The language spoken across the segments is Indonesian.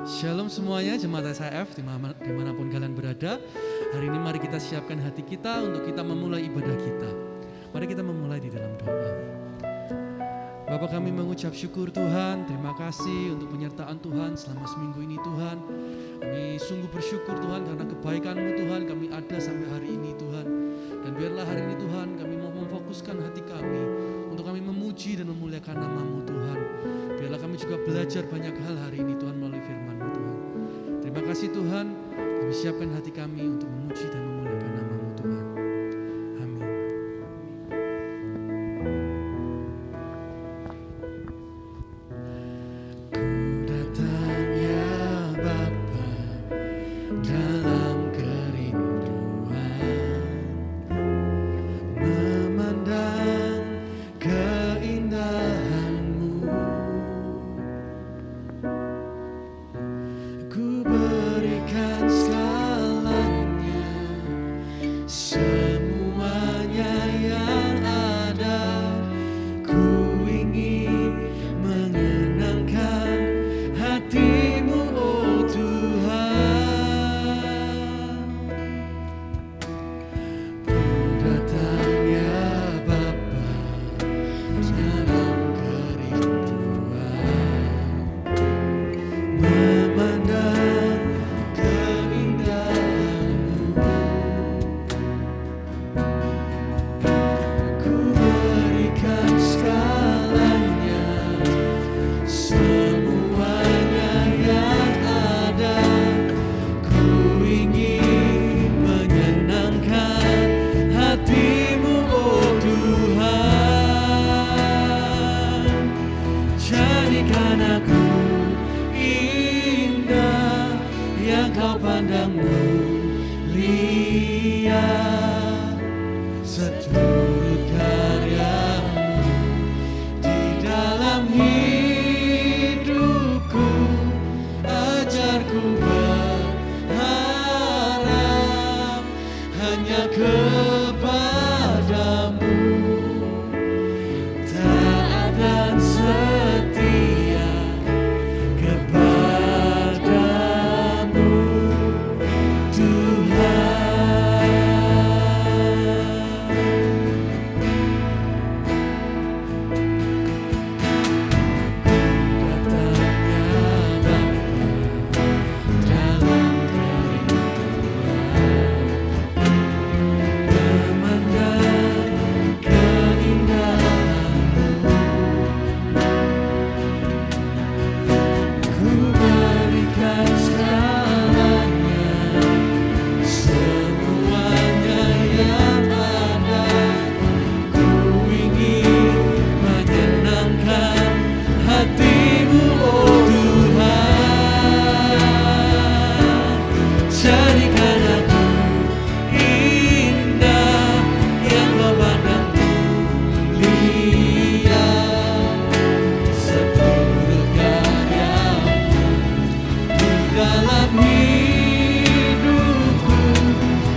Shalom semuanya, jemaat SIF dimanapun kalian berada. Hari ini mari kita siapkan hati kita untuk kita memulai ibadah kita. Mari kita memulai di dalam doa. Bapa, kami mengucap syukur Tuhan, terima kasih untuk penyertaan Tuhan selama seminggu ini Tuhan. Kami sungguh bersyukur Tuhan karena kebaikan-Mu Tuhan, kami ada sampai hari ini Tuhan. Dan biarlah hari ini Tuhan kami mau memfokuskan hati kami untuk kami memuji dan memuliakan nama-Mu Tuhan. Biarlah kami juga belajar banyak hal hari ini Tuhan melalui firman-Mu Tuhan. Terima kasih Tuhan, kami siapkan hati kami untuk memuji dan memuliakan nama-Mu Tuhan. Amin. Ku datang ya Bapa dalam kerinduan, memandang keindahan-Mu. Ku berikan segalanya, semuanya yang ada. Ku ingin menyenangkan hati-Mu, oh Tuhan. Ku datang ya Bapa dalam kerinduan, memandang keindahan-Mu. Ku berikan segalanya, semuanya yang ada. Ku ingin menyenangkan hati-Mu, oh Tuhan. Jadikan aku indah yang Kau pandang mulia, seturut karya-Mu di dalam hidupku. Ajarku berharap hanya kepada-Mu, taat dan setia kepada-Mu, Tuhan. Datangnya Bapa dalam kerinduan, memandang keindahan-Mu. Ku berikan segalanya, semuanya yang ada. Ku ingin menyenangkan hati-Mu, oh Tuhan. Jadikan aku indah yang Kau pandang mulia, seturut karya-Mu di dalam hidupku.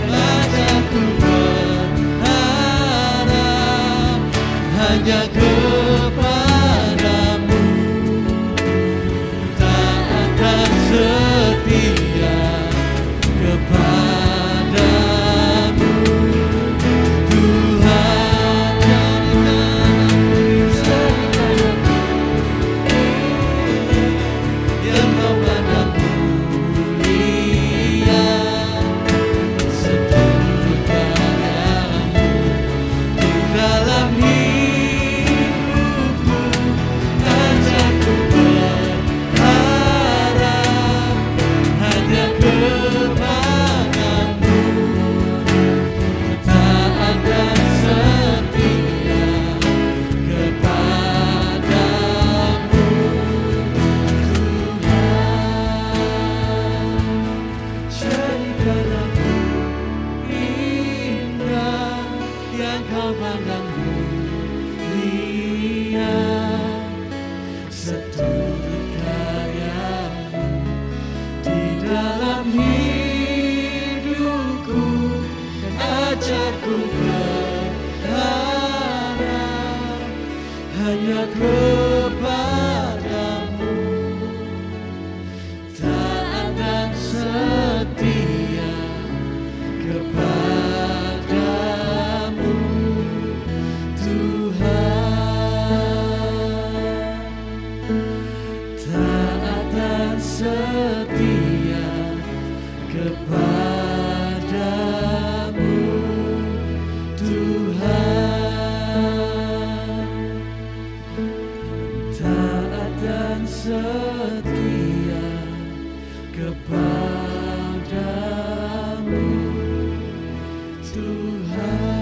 Ajarku berharap hanya kepada-Mu, taat dan setia kepada-Mu, Tuhan. Jadikan aku yang Kau pandang mulia, seturut karya-Mu di dalam hidupku. Ajarku berharap hanya kepada-Mu, taat dan setia kepada-Mu, Tuhan. Jadikan aku indah yang Kau pandang mulia, seturut karya-Mu di dalam hidupku. Ajarku berharap hanya kepada-Mu, tak taat dan setia kepadamu Tuhan, taat dan setia kepadamu Tuhan.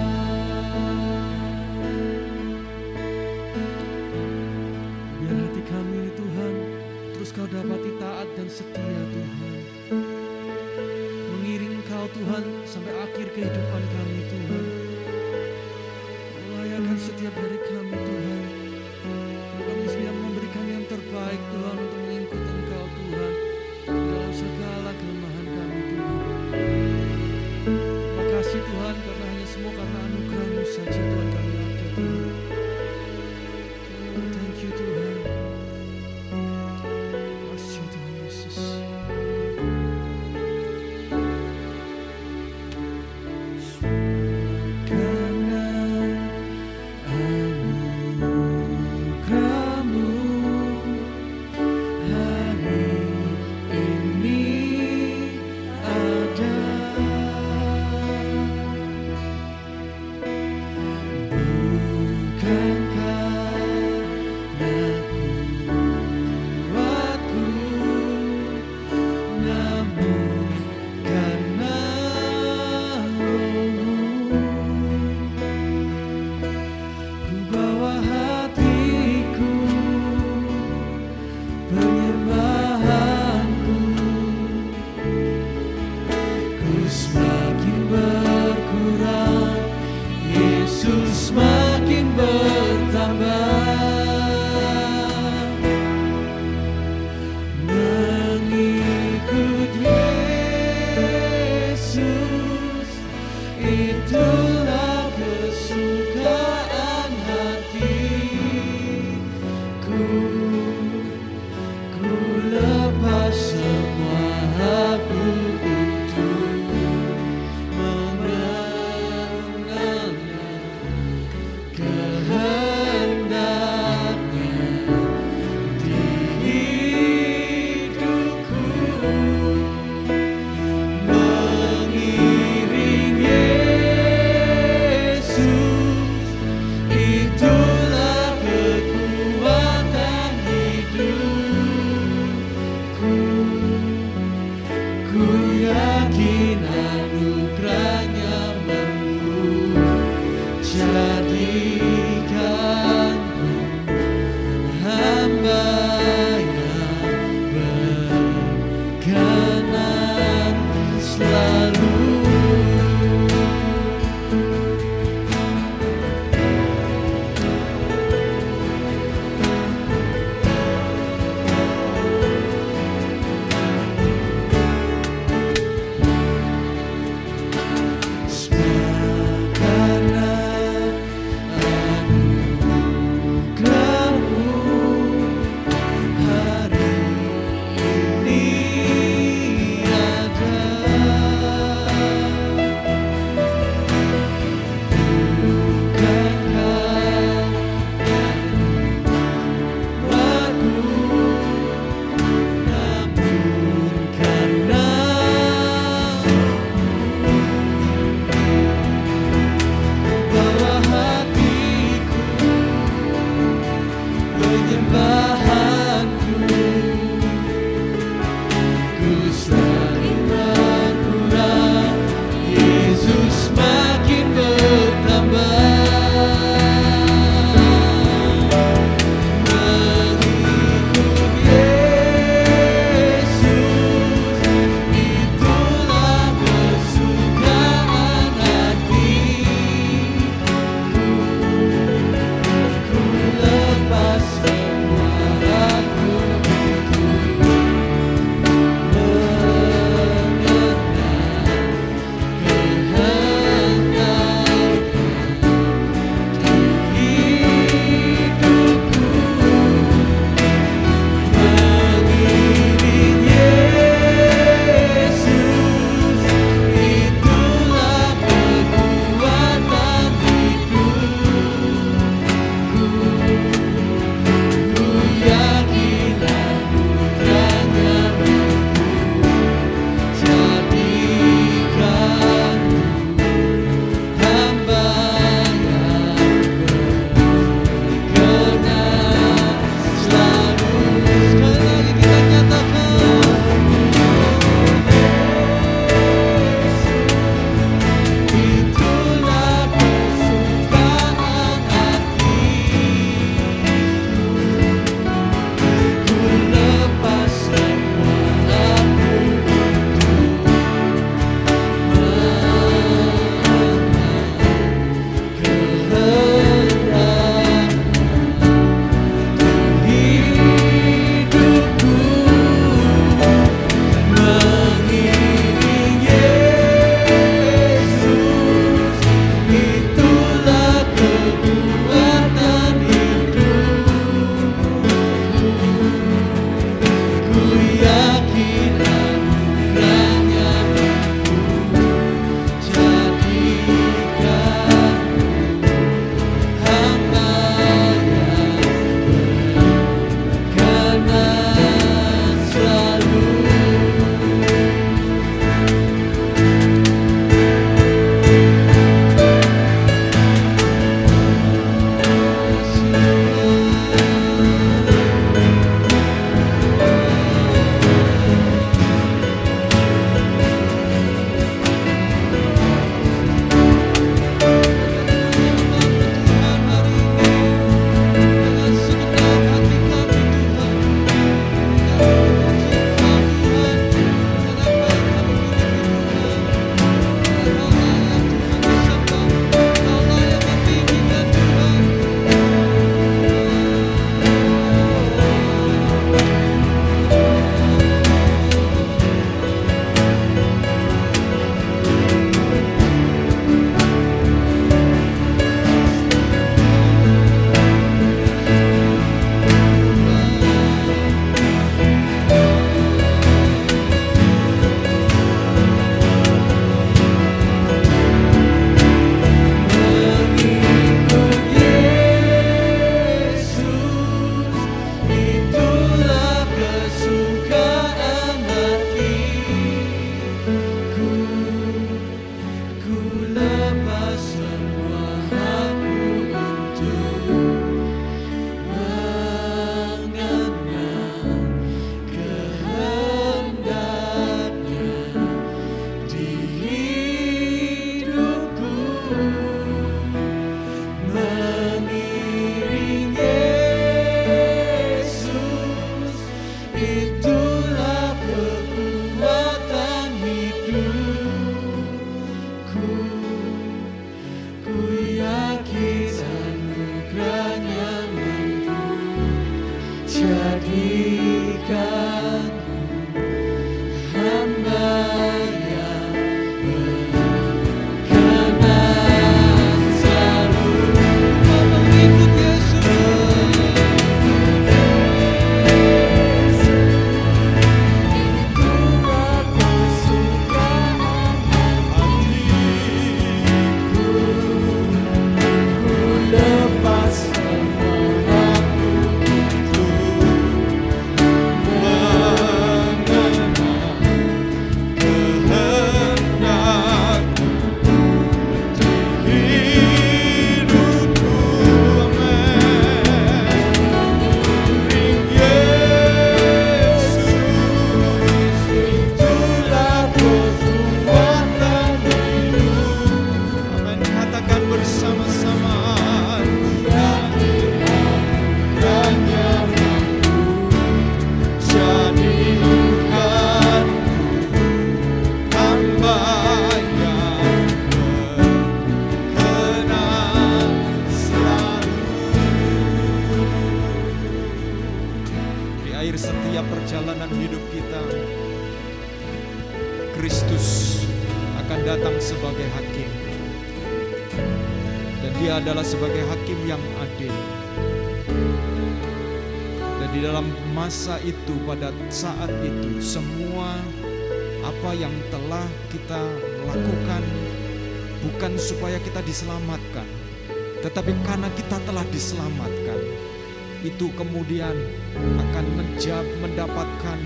Biar hati kami ini Tuhan terus Kau dapati taat dan setia Tuhan, mengiring Kau Tuhan sampai akhir kehidupan kami Tuhan, melayakan setiap hari kami Tuhan. Kami bisa memberikan yang terbaik Tuhan untuk mengikut Engkau Tuhan dalam segala kelemahan kami Tuhan. Terima kasih Tuhan karena hanya semua karena anugerah-Mu saja Tuhan kami ada Tuhan. Oh, thank you Tuhan. Terima kasih Tuhan Yesus. Karena anugerah-Mu itulah kekuatan hidupku. Ku yakin anugerahnya mampu jadikanku hamba yang berkenan selalu mengikut Yesus. Itulah kesukaan hatiku, ku lepas semua aku mengenal kehendakmu di hidupku. Amin. Yesus, itulah kekuatan hidup. Amin. Katakan bersama-sama. Yakin anugerahnya mampu jadikan hamba yang berkenan selalu. Di akhir setiap perjalanan hidup kita, Kristus akan datang sebagai hakim. Dan dia adalah sebagai hakim yang adil. Dan di dalam masa itu, pada saat itu, semua apa yang telah kita lakukan bukan supaya kita diselamatkan, tetapi karena kita telah diselamatkan, itu kemudian akan mendapatkan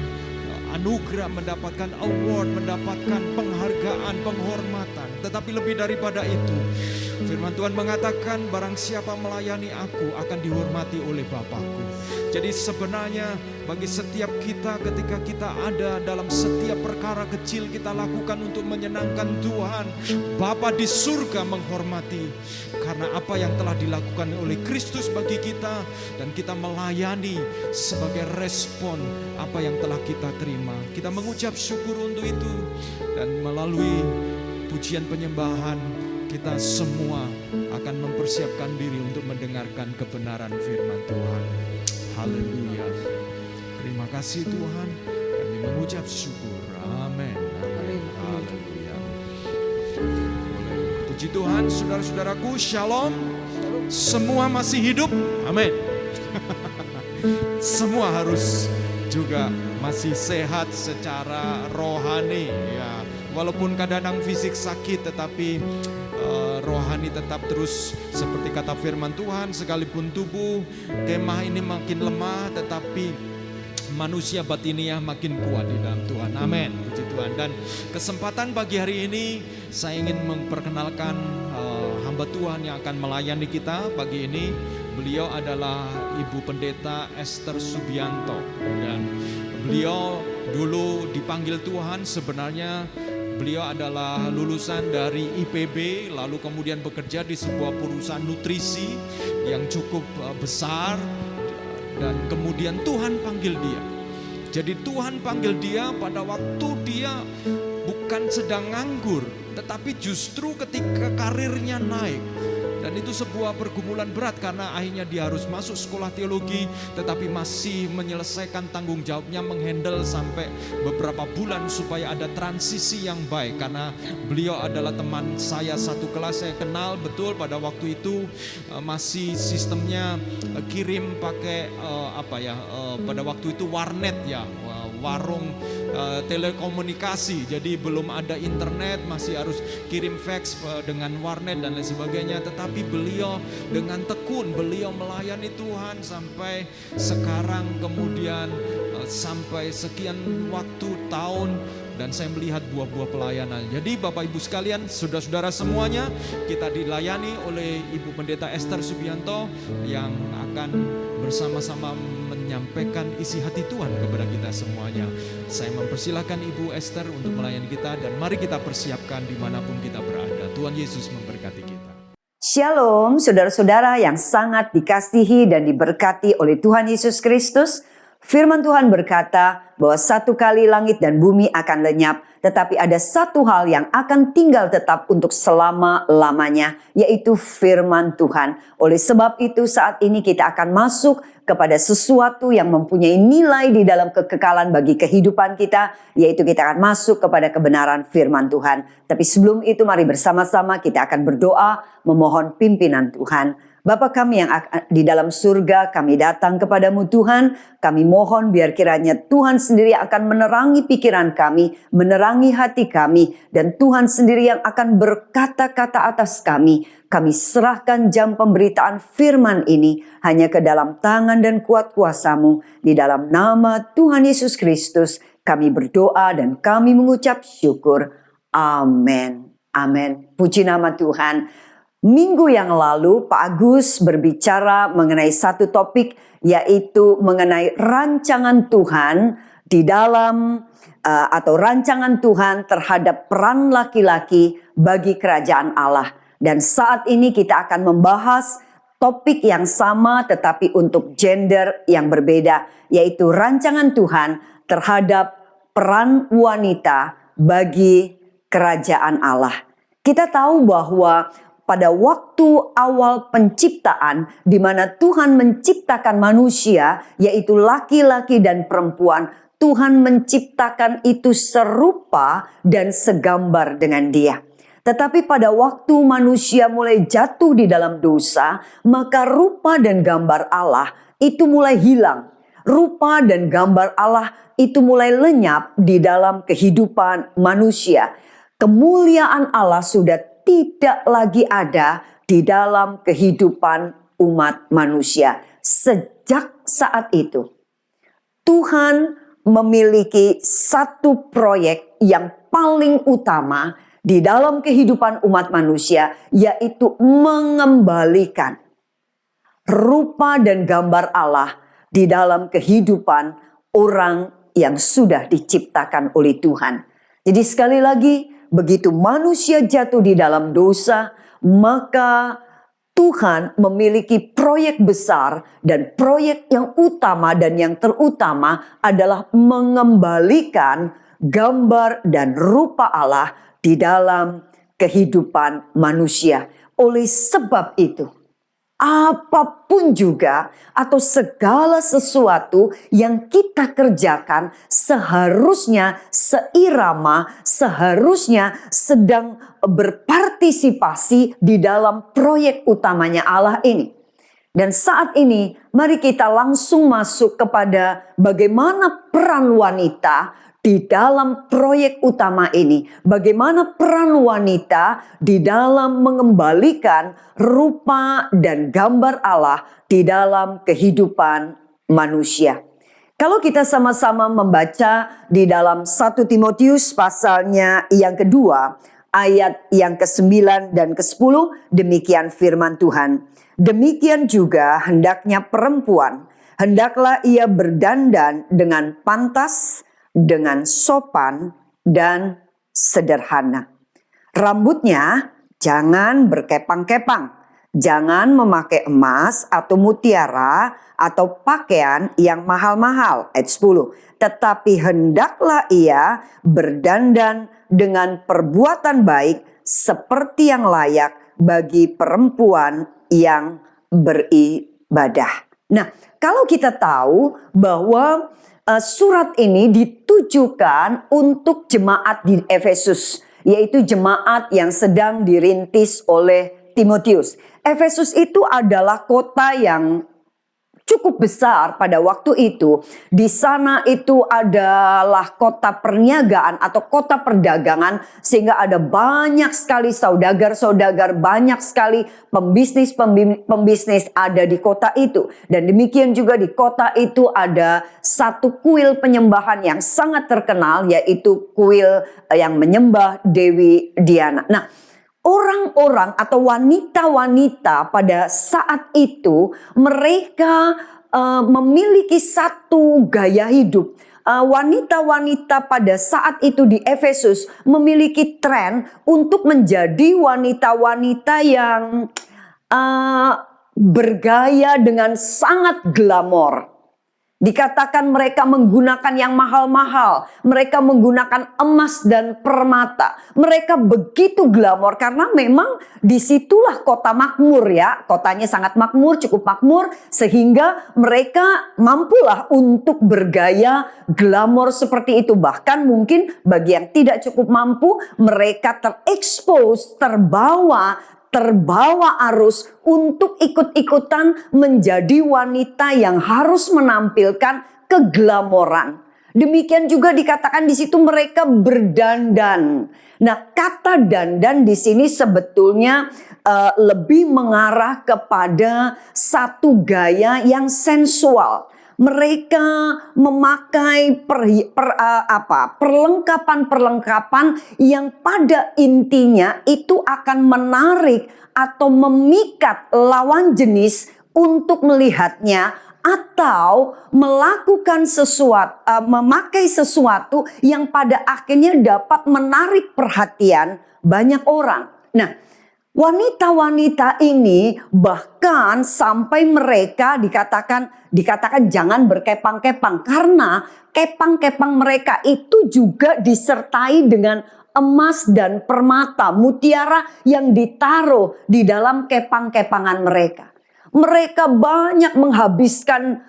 anugerah, mendapatkan award, mendapatkan penghargaan, penghormatan. Tetapi lebih daripada itu, firman Tuhan mengatakan, barang siapa melayani aku akan dihormati oleh Bapakku. Jadi sebenarnya bagi setiap kita, ketika kita ada dalam setiap perkara kecil kita lakukan untuk menyenangkan Tuhan, Bapa di surga menghormati karena apa yang telah dilakukan oleh Kristus bagi kita, dan kita melayani sebagai respon apa yang telah kita terima. Kita mengucap syukur untuk itu, dan melalui pujian penyembahan kita semua akan mempersiapkan diri untuk mendengarkan kebenaran firman Tuhan. Haleluya. Terima kasih Tuhan, kami mengucap syukur. Amin. Amin. Haleluya. Puji Tuhan, saudara-saudaraku, shalom. Semua masih hidup. Amin. Semua harus juga masih sehat secara rohani ya. Walaupun kadang-kadang fisik sakit, tetapi rohani tetap terus seperti kata firman Tuhan, sekalipun tubuh kemah ini makin lemah, tetapi manusia batiniah makin kuat di dalam Tuhan. Amin. Puji Tuhan. Dan kesempatan pagi hari ini saya ingin memperkenalkan hamba Tuhan yang akan melayani kita pagi ini. Beliau adalah Ibu Pendeta Esther Subianto, dan beliau dulu dipanggil Tuhan. Sebenarnya beliau adalah lulusan dari IPB, lalu kemudian bekerja di sebuah perusahaan nutrisi yang cukup besar, dan kemudian Tuhan panggil dia. Jadi Tuhan panggil dia pada waktu dia bukan sedang nganggur, tetapi justru ketika karirnya naik. Dan itu sebuah pergumulan berat karena akhirnya dia harus masuk sekolah teologi, tetapi masih menyelesaikan tanggung jawabnya, menghandle sampai beberapa bulan supaya ada transisi yang baik. Karena beliau adalah teman saya satu kelas, saya kenal betul pada waktu itu masih sistemnya kirim pakai pada waktu itu warnet ya, warung telekomunikasi. Jadi belum ada internet, masih harus kirim fax dengan warnet dan lain sebagainya. Tetapi beliau dengan tekun, beliau melayani Tuhan sampai sekarang, kemudian sampai sekian waktu tahun, dan saya melihat buah-buah pelayanan. Jadi Bapak Ibu sekalian, saudara-saudara semuanya, kita dilayani oleh Ibu Pendeta Esther Subianto yang akan bersama-sama menyampaikan isi hati Tuhan kepada kita semuanya. Saya mempersilahkan Ibu Esther untuk melayani kita, dan mari kita persiapkan dimanapun kita berada. Tuhan Yesus memberkati kita. Shalom saudara-saudara yang sangat dikasihi dan diberkati oleh Tuhan Yesus Kristus. Firman Tuhan berkata bahwa satu kali langit dan bumi akan lenyap, tetapi ada satu hal yang akan tinggal tetap untuk selama-lamanya, yaitu firman Tuhan. Oleh sebab itu saat ini kita akan masuk kepada sesuatu yang mempunyai nilai di dalam kekekalan bagi kehidupan kita, yaitu kita akan masuk kepada kebenaran firman Tuhan. Tapi sebelum itu mari bersama-sama kita akan berdoa memohon pimpinan Tuhan. Bapa kami yang di dalam surga, kami datang kepadamu Tuhan. Kami mohon biar kiranya Tuhan sendiri akan menerangi pikiran kami, menerangi hati kami. Dan Tuhan sendiri yang akan berkata-kata atas kami. Kami serahkan jam pemberitaan firman ini hanya ke dalam tangan dan kuat kuasa-Mu. Di dalam nama Tuhan Yesus Kristus kami berdoa dan kami mengucap syukur. Amin. Amin. Puji nama Tuhan. Minggu yang lalu Pak Agus berbicara mengenai satu topik, yaitu mengenai rancangan Tuhan di dalam atau rancangan Tuhan terhadap peran laki-laki bagi kerajaan Allah. Dan saat ini kita akan membahas topik yang sama tetapi untuk gender yang berbeda, yaitu rancangan Tuhan terhadap peran wanita bagi kerajaan Allah. Kita tahu bahwa pada waktu awal penciptaan, di mana Tuhan menciptakan manusia, yaitu laki-laki dan perempuan, Tuhan menciptakan itu serupa dan segambar dengan Dia. Tetapi pada waktu manusia mulai jatuh di dalam dosa, maka rupa dan gambar Allah itu mulai hilang. Rupa dan gambar Allah itu mulai lenyap di dalam kehidupan manusia. Kemuliaan Allah sudah tidak lagi ada di dalam kehidupan umat manusia. Sejak saat itu, Tuhan memiliki satu proyek yang paling utama di dalam kehidupan umat manusia, yaitu mengembalikan rupa dan gambar Allah di dalam kehidupan orang yang sudah diciptakan oleh Tuhan. Jadi sekali lagi, begitu manusia jatuh di dalam dosa, maka Tuhan memiliki proyek besar, dan proyek yang utama dan yang terutama adalah mengembalikan gambar dan rupa Allah di dalam kehidupan manusia. Oleh sebab itu, apapun juga atau segala sesuatu yang kita kerjakan seharusnya seirama, seharusnya sedang berpartisipasi di dalam proyek utamanya Allah ini. Dan saat ini mari kita langsung masuk kepada bagaimana peran wanita di dalam proyek utama ini. Bagaimana peran wanita di dalam mengembalikan rupa dan gambar Allah di dalam kehidupan manusia. Kalau kita sama-sama membaca di dalam 1 Timotius pasalnya yang kedua, ayat yang ke-9 dan ke-10, demikian firman Tuhan. Demikian juga hendaknya perempuan, hendaklah ia berdandan dengan pantas, dengan sopan dan sederhana. Rambutnya jangan berkepang-kepang, jangan memakai emas atau mutiara atau pakaian yang mahal-mahal. Ayat 10. Tetapi hendaklah ia berdandan dengan perbuatan baik seperti yang layak bagi perempuan yang beribadah. Nah, kalau kita tahu bahwa surat ini ditujukan untuk jemaat di Efesus, yaitu jemaat yang sedang dirintis oleh Timotius. Efesus itu adalah kota yang cukup besar pada waktu itu. Di sana itu adalah kota perniagaan atau kota perdagangan, sehingga ada banyak sekali saudagar-saudagar, banyak sekali pembisnis ada di kota itu. Dan demikian juga di kota itu ada satu kuil penyembahan yang sangat terkenal, yaitu kuil yang menyembah Dewi Diana. Nah, orang-orang atau wanita-wanita pada saat itu mereka memiliki satu gaya hidup. Wanita-wanita pada saat itu di Efesus memiliki tren untuk menjadi wanita-wanita yang bergaya dengan sangat glamor. Dikatakan mereka menggunakan yang mahal-mahal. Mereka menggunakan emas dan permata. Mereka begitu glamor karena memang disitulah kota makmur ya. Kotanya sangat makmur, cukup makmur. Sehingga mereka mampulah untuk bergaya glamor seperti itu. Bahkan mungkin bagi yang tidak cukup mampu, mereka terekspos, terbawa arus untuk ikut-ikutan menjadi wanita yang harus menampilkan keglamoran. Demikian juga dikatakan di situ mereka berdandan. Nah, kata dandan di sini sebetulnya lebih mengarah kepada satu gaya yang sensual. Mereka memakai perlengkapan-perlengkapan yang pada intinya itu akan menarik atau memikat lawan jenis untuk melihatnya atau melakukan sesuatu, memakai sesuatu yang pada akhirnya dapat menarik perhatian banyak orang. Nah, wanita-wanita ini bahkan sampai mereka dikatakan jangan berkepang-kepang karena kepang-kepang mereka itu juga disertai dengan emas dan permata, mutiara yang ditaruh di dalam kepang-kepangan mereka. Mereka banyak menghabiskan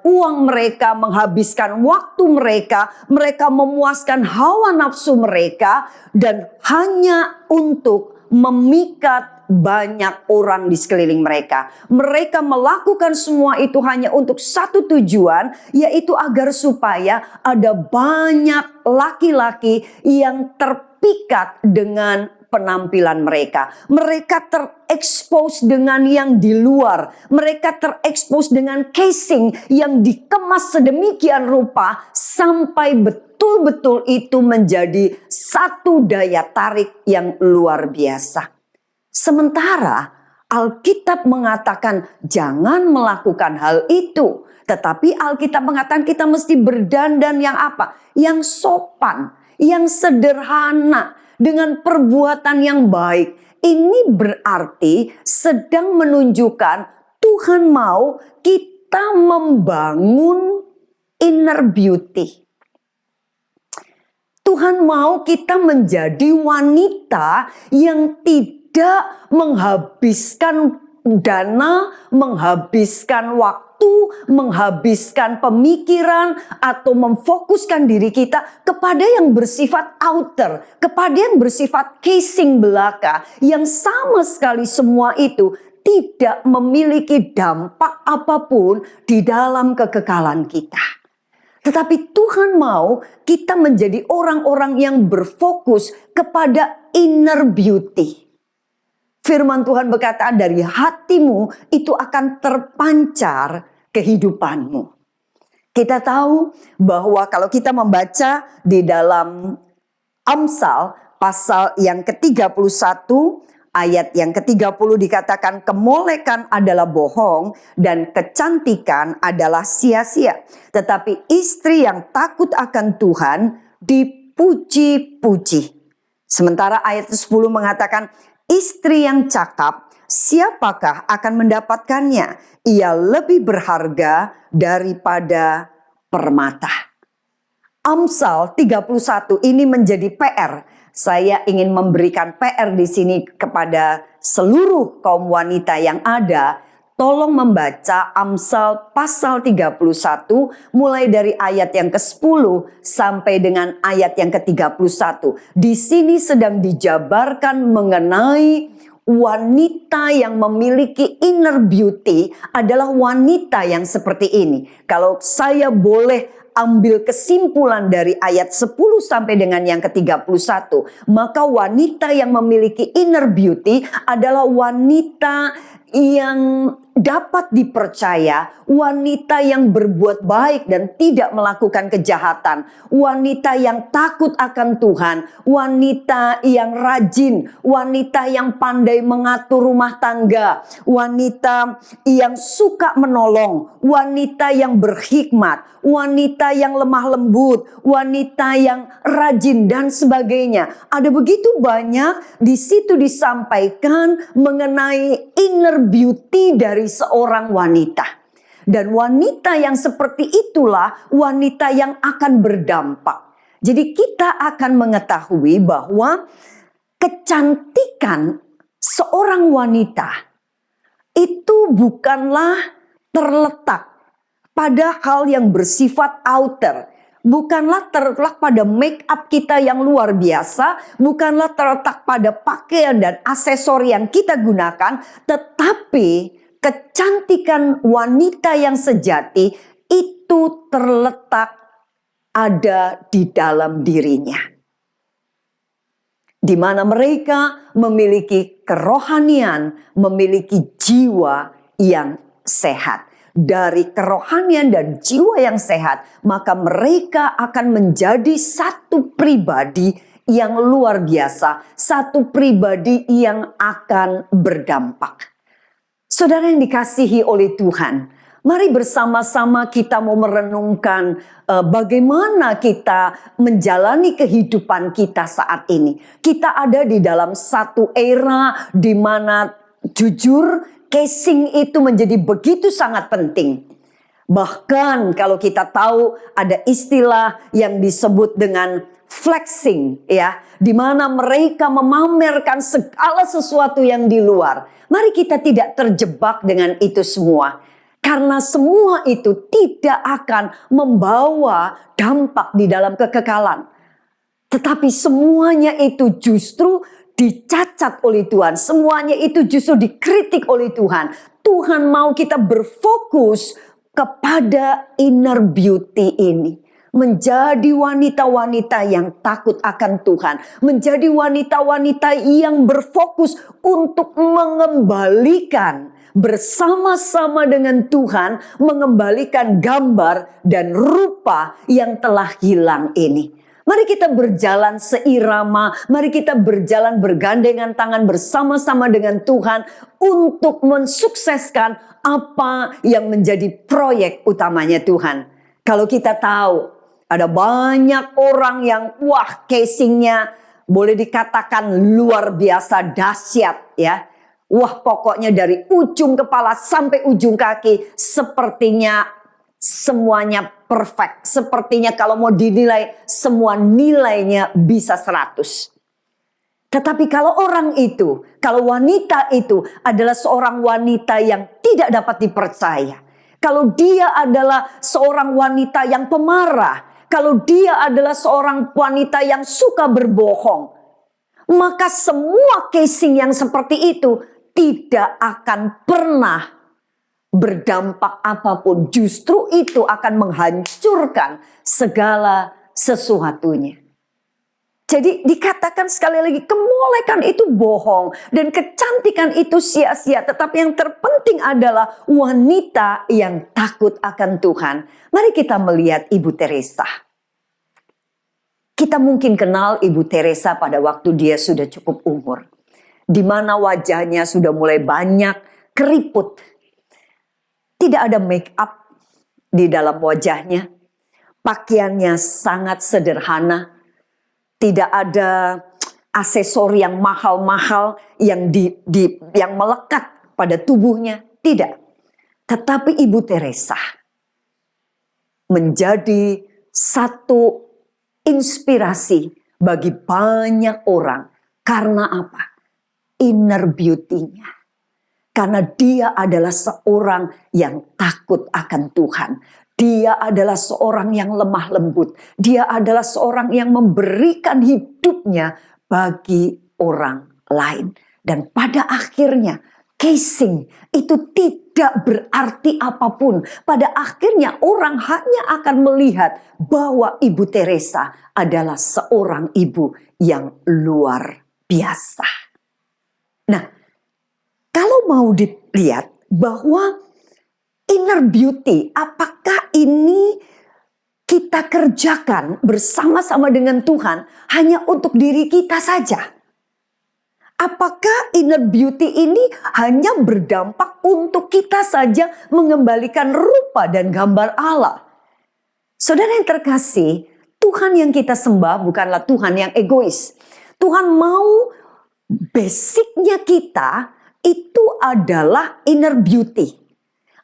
uang mereka, menghabiskan waktu mereka, mereka memuaskan hawa nafsu mereka dan hanya untuk memikat banyak orang di sekeliling mereka. Mereka melakukan semua itu hanya untuk satu tujuan, yaitu agar supaya ada banyak laki-laki yang terpikat dengan penampilan mereka. Mereka terekspos dengan yang di luar. Mereka terekspos dengan casing yang dikemas sedemikian rupa sampai betul-betul itu menjadi satu daya tarik yang luar biasa. Sementara Alkitab mengatakan jangan melakukan hal itu. Tetapi Alkitab mengatakan kita mesti berdandan yang apa? Yang sopan, yang sederhana, dengan perbuatan yang baik. Ini berarti sedang menunjukkan Tuhan mau kita membangun inner beauty. Tuhan mau kita menjadi wanita yang tidak menghabiskan dana, menghabiskan waktu, menghabiskan pemikiran atau memfokuskan diri kita kepada yang bersifat outer, kepada yang bersifat casing belaka, yang sama sekali semua itu tidak memiliki dampak apapun di dalam kekekalan kita. Tetapi Tuhan mau kita menjadi orang-orang yang berfokus kepada inner beauty. Firman Tuhan berkata dari hatimu itu akan terpancar kehidupanmu. Kita tahu bahwa kalau kita membaca di dalam Amsal pasal yang ke-31 ayat yang ke-30 dikatakan kemolekan adalah bohong dan kecantikan adalah sia-sia. Tetapi istri yang takut akan Tuhan dipuji-puji. Sementara ayat 10 mengatakan istri yang cakap, siapakah akan mendapatkannya? Ia lebih berharga daripada permata. Amsal 31 ini menjadi PR. Saya ingin memberikan PR di sini kepada seluruh kaum wanita yang ada. Tolong membaca Amsal pasal 31 mulai dari ayat yang ke-10 sampai dengan ayat yang ke-31. Di sini sedang dijabarkan mengenai wanita yang memiliki inner beauty adalah wanita yang seperti ini. Kalau saya boleh ambil kesimpulan dari ayat 10 sampai dengan yang ke-31, maka wanita yang memiliki inner beauty adalah wanita yang dapat dipercaya, wanita yang berbuat baik dan tidak melakukan kejahatan, wanita yang takut akan Tuhan, wanita yang rajin, wanita yang pandai mengatur rumah tangga, wanita yang suka menolong, wanita yang berhikmat, wanita yang lemah lembut, wanita yang rajin dan sebagainya. Ada begitu banyak di situ disampaikan mengenai inner beauty dari seorang wanita. Dan wanita yang seperti itulah wanita yang akan berdampak. Jadi kita akan mengetahui bahwa kecantikan seorang wanita itu bukanlah terletak pada hal yang bersifat outer. Bukanlah terletak pada make up kita yang luar biasa, bukanlah terletak pada pakaian dan aksesori yang kita gunakan, tetapi kecantikan wanita yang sejati itu terletak ada di dalam dirinya. Di mana mereka memiliki kerohanian, memiliki jiwa yang sehat. Dari kerohanian dan jiwa yang sehat, maka mereka akan menjadi satu pribadi yang luar biasa, satu pribadi yang akan berdampak. Saudara yang dikasihi oleh Tuhan, mari bersama-sama kita mau merenungkan bagaimana kita menjalani kehidupan kita saat ini. Kita ada di dalam satu era di mana jujur, casing itu menjadi begitu sangat penting. Bahkan kalau kita tahu ada istilah yang disebut dengan flexing, ya, di mana mereka memamerkan segala sesuatu yang di luar. Mari kita tidak terjebak dengan itu semua. Karena semua itu tidak akan membawa dampak di dalam kekekalan. Tetapi semuanya itu justru dicacat oleh Tuhan. Semuanya itu justru dikritik oleh Tuhan. Tuhan mau kita berfokus kepada inner beauty ini. Menjadi wanita-wanita yang takut akan Tuhan. Menjadi wanita-wanita yang berfokus untuk mengembalikan bersama-sama dengan Tuhan. Mengembalikan gambar dan rupa yang telah hilang ini. Mari kita berjalan seirama, mari kita berjalan bergandengan tangan bersama-sama dengan Tuhan untuk mensukseskan apa yang menjadi proyek utamanya Tuhan. Kalau kita tahu ada banyak orang yang casingnya boleh dikatakan luar biasa dahsyat ya. Wah, pokoknya dari ujung kepala sampai ujung kaki sepertinya semuanya perfect. Sepertinya kalau mau dinilai semua nilainya bisa 100. Tetapi kalau orang itu, kalau wanita itu adalah seorang wanita yang tidak dapat dipercaya. Kalau dia adalah seorang wanita yang pemarah. Kalau dia adalah seorang wanita yang suka berbohong. Maka semua casing yang seperti itu tidak akan pernah berdampak apapun. Justru itu akan menghancurkan segala sesuatunya. Jadi dikatakan sekali lagi, kemolekan itu bohong dan kecantikan itu sia-sia. Tetapi yang terpenting adalah wanita yang takut akan Tuhan. Mari kita melihat Ibu Teresa. Kita mungkin kenal Ibu Teresa pada waktu dia sudah cukup umur. Di mana wajahnya sudah mulai banyak keriput. Tidak ada make up di dalam wajahnya. Pakaiannya sangat sederhana. Tidak ada aksesori yang mahal-mahal yang yang melekat pada tubuhnya. Tidak. Tetapi Ibu Teresa menjadi satu inspirasi bagi banyak orang. Karena apa? Inner beauty-nya. Karena dia adalah seorang yang takut akan Tuhan. Dia adalah seorang yang lemah lembut. Dia adalah seorang yang memberikan hidupnya bagi orang lain. Dan pada akhirnya casing itu tidak berarti apapun. Pada akhirnya orang hanya akan melihat bahwa Ibu Teresa adalah seorang ibu yang luar biasa. Nah, kalau mau dilihat bahwa inner beauty, apakah ini kita kerjakan bersama-sama dengan Tuhan hanya untuk diri kita saja? Apakah inner beauty ini hanya berdampak untuk kita saja mengembalikan rupa dan gambar Allah? Saudara yang terkasih, Tuhan yang kita sembah bukanlah Tuhan yang egois. Tuhan mau basicnya kita itu adalah inner beauty.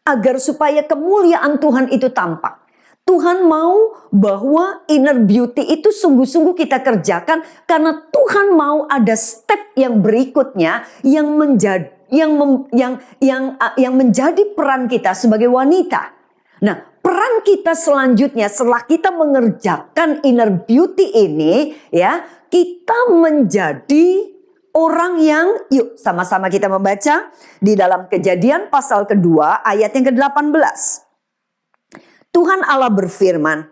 agar supaya kemuliaan Tuhan itu tampak. Tuhan mau bahwa inner beauty itu sungguh-sungguh kita kerjakan karena Tuhan mau ada step yang berikutnya yang menjadi yang menjadi peran kita sebagai wanita. Nah, peran kita selanjutnya setelah kita mengerjakan inner beauty ini, ya, kita menjadi orang yang, yuk sama-sama kita membaca di dalam Kejadian pasal kedua ayat yang ke-18. Tuhan Allah berfirman,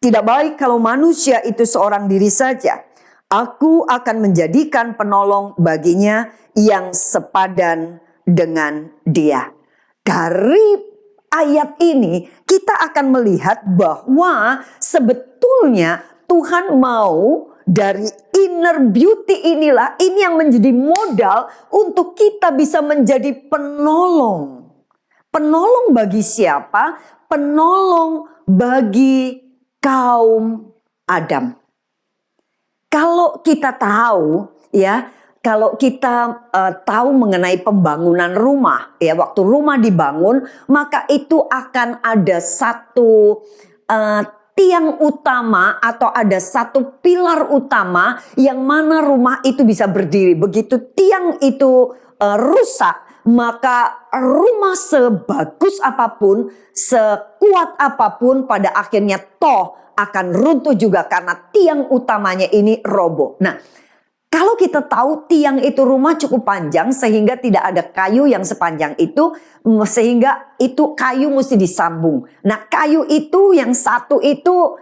"Tidak baik kalau manusia itu seorang diri saja. Aku akan menjadikan penolong baginya yang sepadan dengan dia." Dari ayat ini kita akan melihat bahwa sebetulnya Tuhan mau dari inner beauty inilah, ini yang menjadi modal untuk kita bisa menjadi penolong. Penolong bagi siapa? Penolong bagi kaum Adam. Kalau kita tahu, ya, kalau kita tahu mengenai pembangunan rumah, ya, waktu rumah dibangun, maka itu akan ada satu tiang utama atau ada satu pilar utama yang mana rumah itu bisa berdiri. Begitu tiang itu rusak, maka rumah sebagus apapun, sekuat apapun, pada akhirnya toh akan runtuh juga karena tiang utamanya ini roboh. Nah, kalau kita tahu tiang itu rumah cukup panjang sehingga tidak ada kayu yang sepanjang itu, sehingga itu kayu mesti disambung. Nah, kayu itu yang satu itu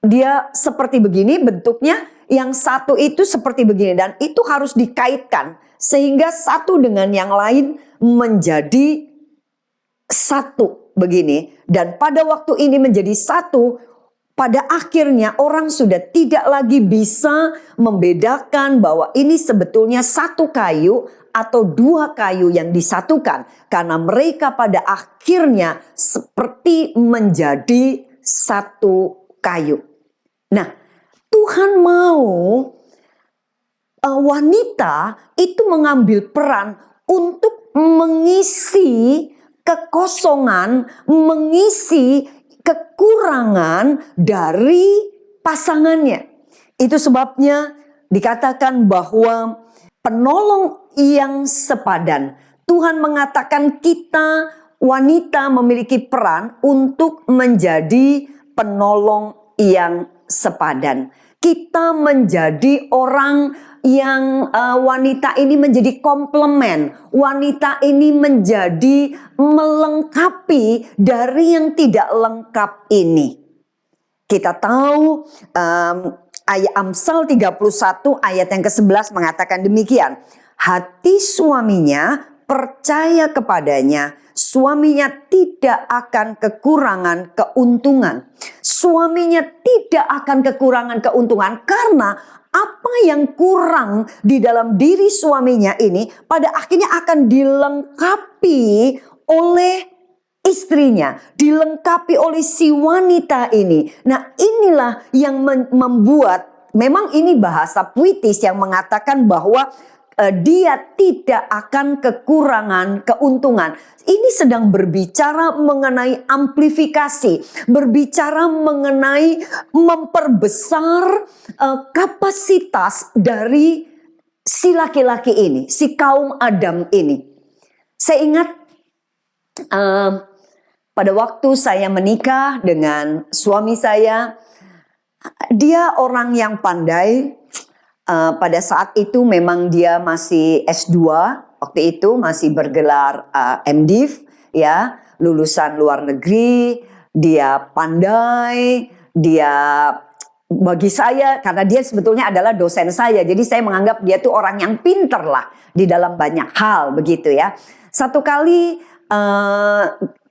dia seperti begini bentuknya, yang satu itu seperti begini, dan itu harus dikaitkan sehingga satu dengan yang lain menjadi satu begini. Dan pada waktu ini menjadi satu, pada akhirnya orang sudah tidak lagi bisa membedakan bahwa ini sebetulnya satu kayu atau dua kayu yang disatukan, karena mereka pada akhirnya seperti menjadi satu kayu. Nah, Tuhan mau wanita itu mengambil peran untuk mengisi kekosongan, mengisi kekurangan dari pasangannya. Itu sebabnya dikatakan bahwa penolong yang sepadan. Tuhan mengatakan kita wanita memiliki peran untuk menjadi penolong yang sepadan. Kita menjadi orang yang wanita ini menjadi komplement. Wanita ini menjadi melengkapi dari yang tidak lengkap ini. Kita tahu ayat Amsal 31 ayat yang ke-11 mengatakan demikian. Hati suaminya percaya kepadanya, suaminya tidak akan kekurangan keuntungan. Suaminya tidak akan kekurangan keuntungan karena apa yang kurang di dalam diri suaminya ini pada akhirnya akan dilengkapi oleh istrinya, dilengkapi oleh si wanita ini. Nah, inilah yang membuat, memang ini bahasa puitis yang mengatakan bahwa dia tidak akan kekurangan keuntungan. Ini sedang berbicara mengenai amplifikasi, berbicara mengenai memperbesar kapasitas dari si laki-laki ini, si kaum Adam ini. Saya ingat pada waktu saya menikah dengan suami saya, dia orang yang pandai. Pada saat itu memang dia masih S2, waktu itu masih bergelar MDiv, ya, lulusan luar negeri. Dia pandai, dia bagi saya, karena dia sebetulnya adalah dosen saya, jadi saya menganggap dia tuh orang yang pinter lah di dalam banyak hal, begitu ya. Satu kali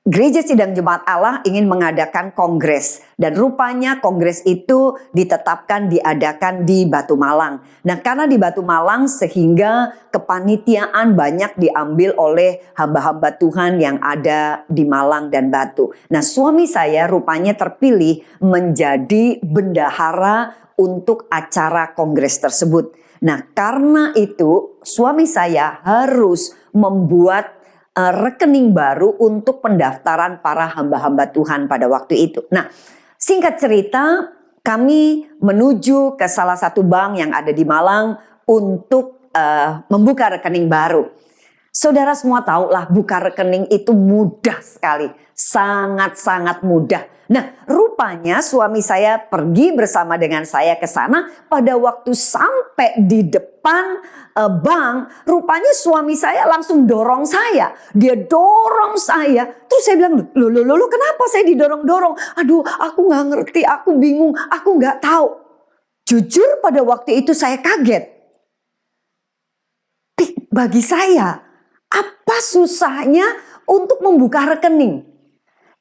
Gereja Sidang Jemaat Allah ingin mengadakan kongres, dan rupanya kongres itu ditetapkan diadakan di Batu Malang. Nah, karena di Batu Malang sehingga kepanitiaan banyak diambil oleh hamba-hamba Tuhan yang ada di Malang dan Batu. Nah, suami saya rupanya terpilih menjadi bendahara untuk acara kongres tersebut. Nah, karena itu suami saya harus membuat rekening baru untuk pendaftaran para hamba-hamba Tuhan pada waktu itu. Nah, singkat cerita, kami menuju ke salah satu bank yang ada di Malang untuk membuka rekening baru. Saudara semua tahu lah, buka rekening itu mudah sekali, sangat-sangat mudah. Nah, rupanya suami saya pergi bersama dengan saya ke sana. Pada waktu sampai di depan bank, rupanya suami saya langsung dorong saya. Dia dorong saya. Terus saya bilang, loh, kenapa saya didorong-dorong? Aduh, aku nggak ngerti, aku bingung, aku nggak tahu. Jujur pada waktu itu saya kaget. Bagi saya, apa susahnya untuk membuka rekening?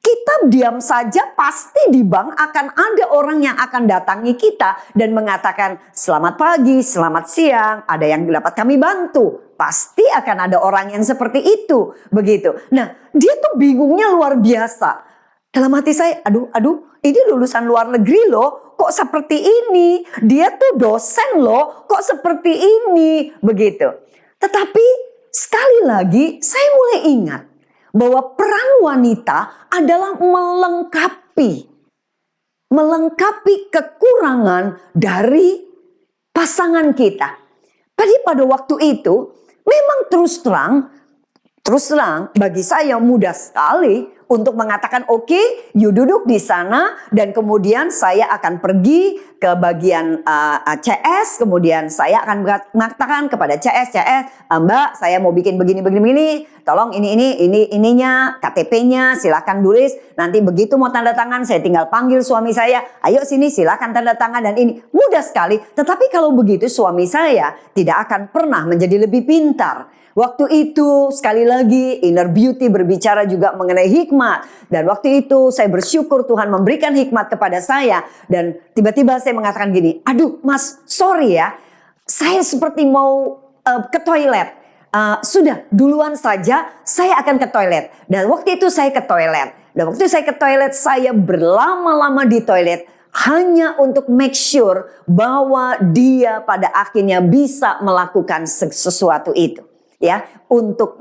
Kita diam saja, pasti di bank akan ada orang yang akan datangi kita dan mengatakan selamat pagi, selamat siang, ada yang dapat kami bantu. Pasti akan ada orang yang seperti itu, begitu. Nah, dia tuh bingungnya luar biasa. Dalam hati saya, aduh, ini lulusan luar negeri loh, kok seperti ini? Dia tuh dosen loh, kok seperti ini? Begitu. Tetapi sekali lagi saya mulai ingat bahwa peran wanita adalah melengkapi kekurangan dari pasangan kita. Tadi pada waktu itu memang terus terang bagi saya mudah sekali untuk mengatakan oke, you duduk di sana dan kemudian saya akan pergi ke bagian CS, kemudian saya akan mengatakan kepada CS, Mbak, saya mau bikin begini, tolong ininya, KTP-nya silakan tulis, nanti begitu mau tanda tangan saya tinggal panggil suami saya, ayo sini silakan tanda tangan dan ini. Mudah sekali, tetapi kalau begitu suami saya tidak akan pernah menjadi lebih pintar. Waktu itu sekali lagi inner beauty berbicara juga mengenai hikmat. Dan waktu itu saya bersyukur Tuhan memberikan hikmat kepada saya. Dan tiba-tiba saya mengatakan gini, aduh mas sorry ya, saya seperti mau ke toilet. Sudah duluan saja saya akan ke toilet. Dan waktu itu saya ke toilet. Dan waktu saya ke toilet saya berlama-lama di toilet. Hanya untuk make sure bahwa dia pada akhirnya bisa melakukan sesuatu itu. Ya, untuk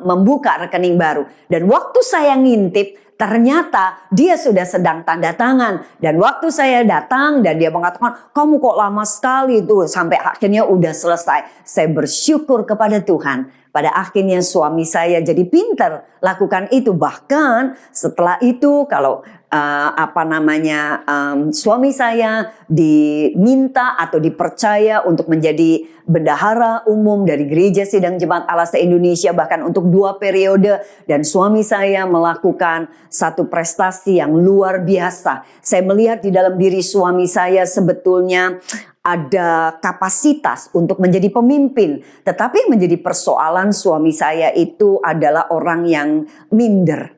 membuka rekening baru. Dan waktu saya ngintip, ternyata dia sudah sedang tanda tangan. Dan waktu saya datang dan dia mengatakan, kamu kok lama sekali tuh sampai akhirnya udah selesai. Saya bersyukur kepada Tuhan. Pada akhirnya suami saya jadi pintar lakukan itu. Bahkan setelah itu kalau suami saya diminta atau dipercaya untuk menjadi bendahara umum dari Gereja Sidang Jemaat Allah se-Indonesia bahkan untuk 2 periode, dan suami saya melakukan satu prestasi yang luar biasa. Saya melihat di dalam diri suami saya sebetulnya ada kapasitas untuk menjadi pemimpin, tetapi menjadi persoalan suami saya itu adalah orang yang minder.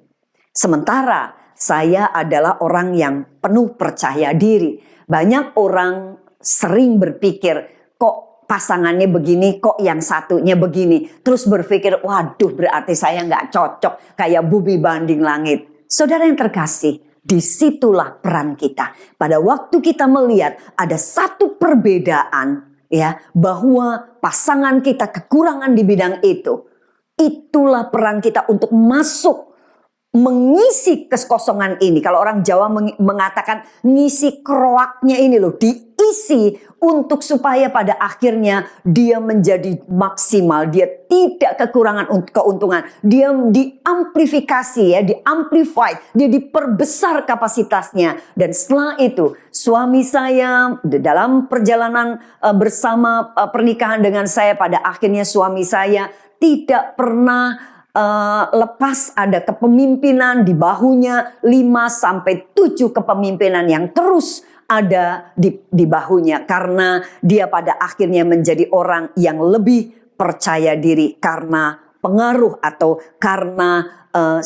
Sementara saya adalah orang yang penuh percaya diri. Banyak orang sering berpikir, kok pasangannya begini, kok yang satunya begini. Terus berpikir, waduh berarti saya nggak cocok, kayak bumi banding langit. Saudara yang terkasih, disitulah peran kita. Pada waktu kita melihat ada satu perbedaan, ya, bahwa pasangan kita kekurangan di bidang itu, itulah peran kita untuk masuk mengisi kekosongan ini. Kalau orang Jawa mengatakan ngisi kroaknya ini loh, diisi untuk supaya pada akhirnya dia menjadi maksimal, dia tidak kekurangan keuntungan, dia diamplifikasi ya, diamplify, dia diperbesar kapasitasnya. Dan setelah itu suami saya dalam perjalanan bersama pernikahan dengan saya, pada akhirnya suami saya tidak pernah lepas ada kepemimpinan di bahunya, 5-7 kepemimpinan yang terus ada di bahunya, karena dia pada akhirnya menjadi orang yang lebih percaya diri karena pengaruh atau karena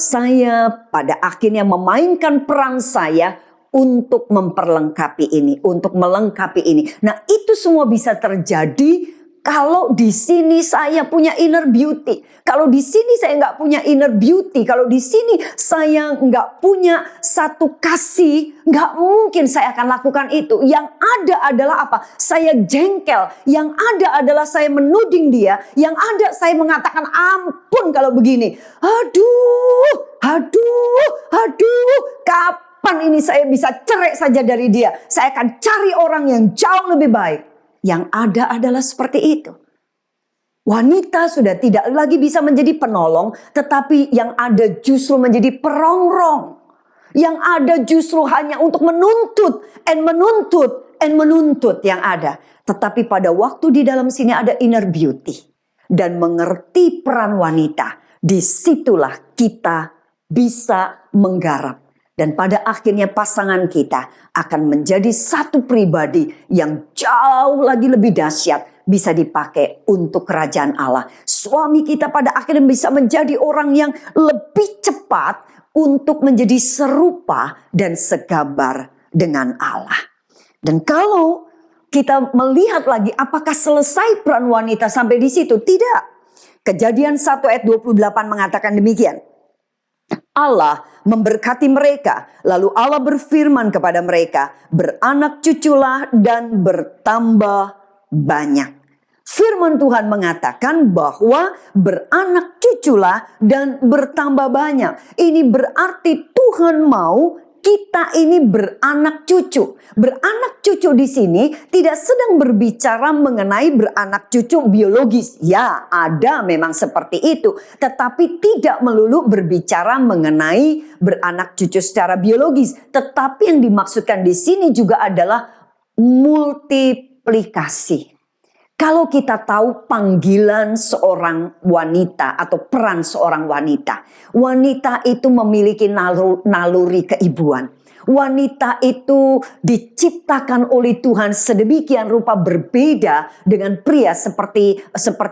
saya pada akhirnya memainkan peran saya untuk memperlengkapi ini, untuk melengkapi ini. Nah, itu semua bisa terjadi kalau di sini saya punya inner beauty, kalau di sini saya nggak punya inner beauty, kalau di sini saya nggak punya satu kasih, nggak mungkin saya akan lakukan itu. Yang ada adalah apa? Saya jengkel. Yang ada adalah saya menuding dia. Yang ada saya mengatakan ampun kalau begini. Aduh, kapan ini saya bisa cerai saja dari dia? Saya akan cari orang yang jauh lebih baik. Yang ada adalah seperti itu. Wanita sudah tidak lagi bisa menjadi penolong, tetapi yang ada justru menjadi perongrong. Yang ada justru hanya untuk menuntut yang ada. Tetapi pada waktu di dalam sini ada inner beauty dan mengerti peran wanita, disitulah kita bisa menggarap. Dan pada akhirnya pasangan kita akan menjadi satu pribadi yang jauh lagi lebih dahsyat, bisa dipakai untuk kerajaan Allah. Suami kita pada akhirnya bisa menjadi orang yang lebih cepat untuk menjadi serupa dan segambar dengan Allah. Dan kalau kita melihat lagi apakah selesai peran wanita sampai di situ? Tidak. Kejadian 1 ayat 28 mengatakan demikian. Allah memberkati mereka, lalu Allah berfirman kepada mereka, beranak cuculah dan bertambah banyak. Firman Tuhan mengatakan bahwa beranak cuculah dan bertambah banyak. Ini berarti Tuhan mau kita ini beranak cucu. Beranak cucu di sini tidak sedang berbicara mengenai beranak cucu biologis. Ya, ada memang seperti itu. Tetapi tidak melulu berbicara mengenai beranak cucu secara biologis. Tetapi yang dimaksudkan di sini juga adalah multiplikasi. Kalau kita tahu panggilan seorang wanita atau peran seorang wanita. Wanita itu memiliki naluri keibuan. Wanita itu diciptakan oleh Tuhan sedemikian rupa berbeda dengan pria seperti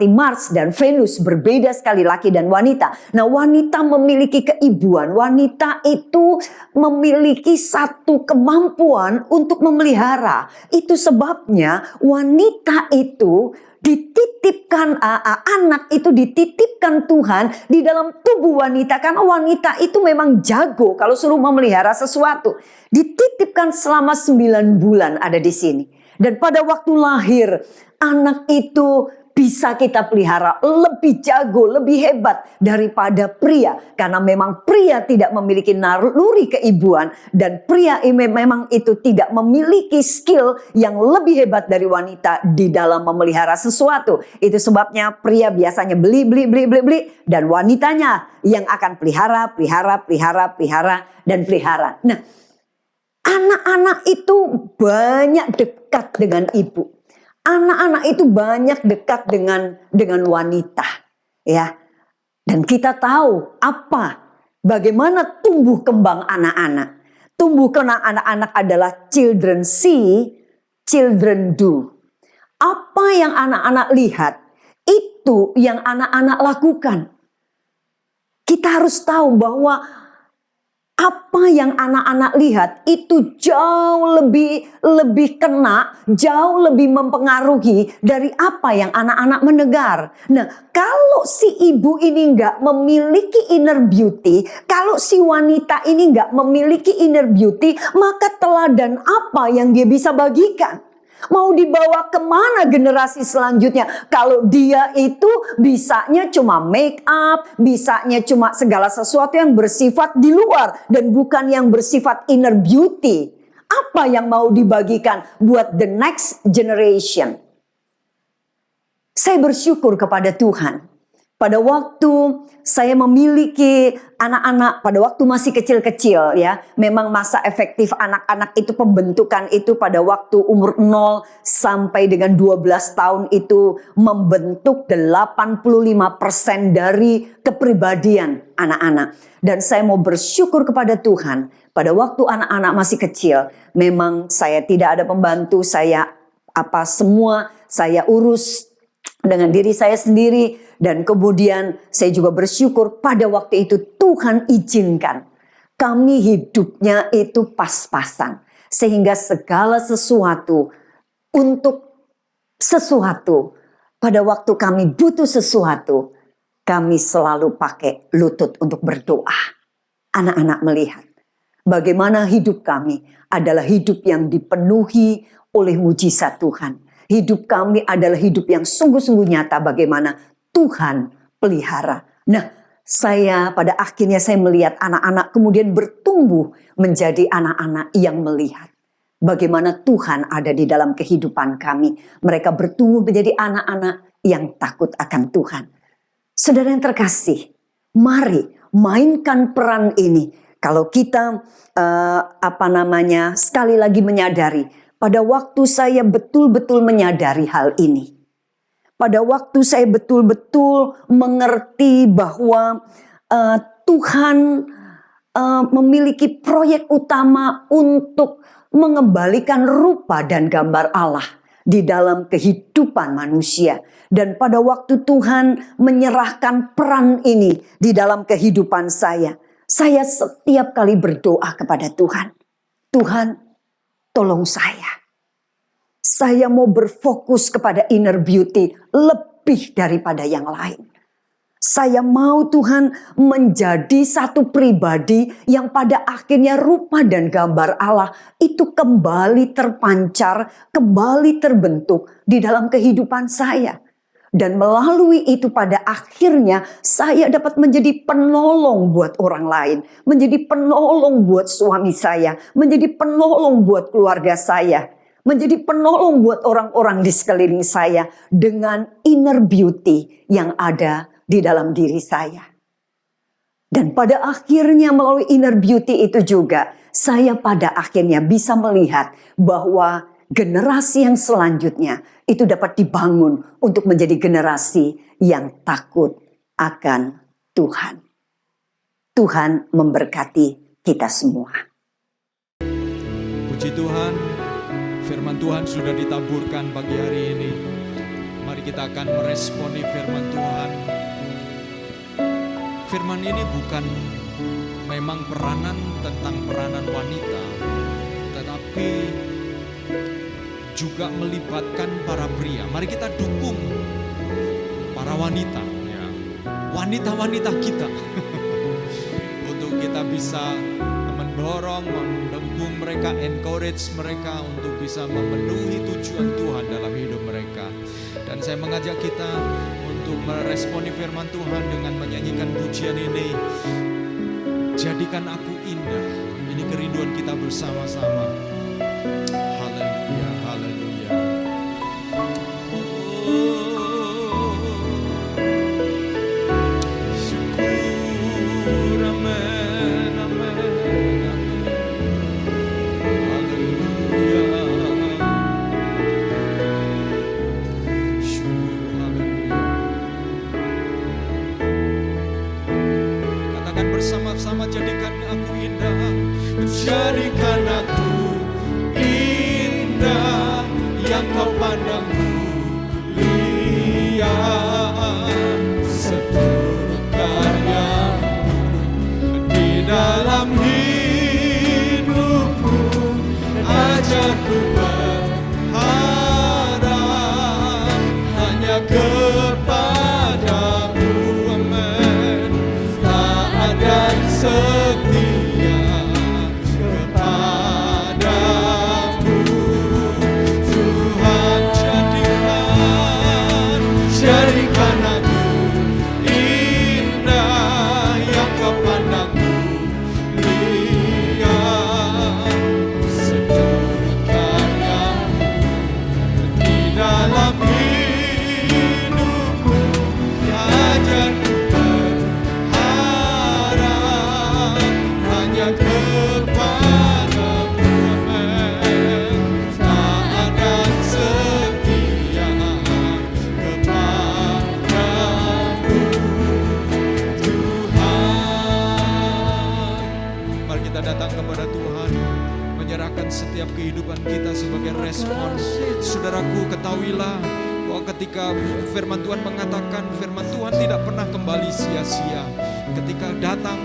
Mars dan Venus, berbeda sekali laki dan wanita. Nah, wanita memiliki keibuan, wanita itu memiliki satu kemampuan untuk memelihara. Itu sebabnya wanita itu dititipkan, anak itu dititipkan Tuhan di dalam tubuh wanita. Karena wanita itu memang jago kalau suruh memelihara sesuatu. Dititipkan selama 9 bulan ada di sini. Dan pada waktu lahir, anak itu bisa kita pelihara lebih jago, lebih hebat daripada pria. Karena memang pria tidak memiliki naluri keibuan. Dan pria memang itu tidak memiliki skill yang lebih hebat dari wanita di dalam memelihara sesuatu. Itu sebabnya pria biasanya beli. Dan wanitanya yang akan pelihara. Nah, anak-anak itu banyak dekat dengan ibu. Anak-anak itu banyak dekat dengan wanita, ya. Dan kita tahu bagaimana tumbuh kembang anak-anak. Tumbuh kembang anak-anak adalah children see, children do. Apa yang anak-anak lihat, itu yang anak-anak lakukan. Kita harus tahu bahwa apa yang anak-anak lihat itu jauh lebih kena, jauh lebih mempengaruhi dari apa yang anak-anak mendengar. Nah, kalau si ibu ini nggak memiliki inner beauty, kalau si wanita ini nggak memiliki inner beauty, maka teladan apa yang dia bisa bagikan? Mau dibawa kemana generasi selanjutnya? Kalau dia itu bisanya cuma make up, bisanya cuma segala sesuatu yang bersifat di luar dan bukan yang bersifat inner beauty. Apa yang mau dibagikan buat the next generation? Saya bersyukur kepada Tuhan. Pada waktu saya memiliki anak-anak, pada waktu masih kecil-kecil ya, memang masa efektif anak-anak itu pembentukan itu pada waktu umur 0 sampai dengan 12 tahun itu membentuk 85% dari kepribadian anak-anak. Dan saya mau bersyukur kepada Tuhan, pada waktu anak-anak masih kecil, memang saya tidak ada pembantu, semua saya urus dengan diri saya sendiri. Dan kemudian saya juga bersyukur pada waktu itu Tuhan izinkan kami hidupnya itu pas-pasan. Sehingga segala sesuatu untuk sesuatu pada waktu kami butuh sesuatu, kami selalu pakai lutut untuk berdoa. Anak-anak melihat bagaimana hidup kami adalah hidup yang dipenuhi oleh mujizat Tuhan. Hidup kami adalah hidup yang sungguh-sungguh nyata bagaimana Tuhan pelihara. Nah, pada akhirnya saya melihat anak-anak kemudian bertumbuh menjadi anak-anak yang melihat bagaimana Tuhan ada di dalam kehidupan kami. Mereka bertumbuh menjadi anak-anak yang takut akan Tuhan. Saudara yang terkasih, mari mainkan peran ini. Kalau kita sekali lagi menyadari, pada waktu saya betul-betul menyadari hal ini. Pada waktu saya betul-betul mengerti bahwa Tuhan memiliki proyek utama untuk mengembalikan rupa dan gambar Allah di dalam kehidupan manusia. Dan pada waktu Tuhan menyerahkan peran ini di dalam kehidupan saya setiap kali berdoa kepada Tuhan. Tuhan, tolong saya. Saya mau berfokus kepada inner beauty lebih daripada yang lain. Saya mau Tuhan menjadi satu pribadi yang pada akhirnya rupa dan gambar Allah itu kembali terpancar, kembali terbentuk di dalam kehidupan saya. Dan melalui itu pada akhirnya saya dapat menjadi penolong buat orang lain. Menjadi penolong buat suami saya. Menjadi penolong buat keluarga saya. Menjadi penolong buat orang-orang di sekeliling saya. Dengan inner beauty yang ada di dalam diri saya. Dan pada akhirnya melalui inner beauty itu juga saya pada akhirnya bisa melihat bahwa generasi yang selanjutnya itu dapat dibangun untuk menjadi generasi yang takut akan Tuhan. Tuhan memberkati kita semua. Puji Tuhan, firman Tuhan sudah ditaburkan pagi hari ini. Mari kita akan meresponi firman Tuhan. Firman ini bukan memang tentang peranan wanita, tetapi juga melibatkan para pria. Mari kita dukung para wanita, ya. Wanita-wanita kita untuk kita bisa mendorong, mendukung mereka, encourage mereka untuk bisa memenuhi tujuan Tuhan dalam hidup mereka. Dan saya mengajak kita untuk meresponi firman Tuhan dengan menyanyikan pujian ini. Jadikan aku indah. Ini kerinduan kita bersama-sama. Haleluya, haleluya. Syukur, amen, amen, amen. Haleluya. Syukur, haleluya. Katakan bersama-sama, jadikan aku indah. Jadikan aku indah yang kau pandang mulia, seturut karyamu di dalam hidupku. Ajarku berharap hanya kepadamu, amen. Taat dan setia setiap kehidupan kita sebagai respon. Saudaraku, ketahuilah bahwa ketika firman Tuhan mengatakan, firman Tuhan tidak pernah kembali sia-sia. Ketika datang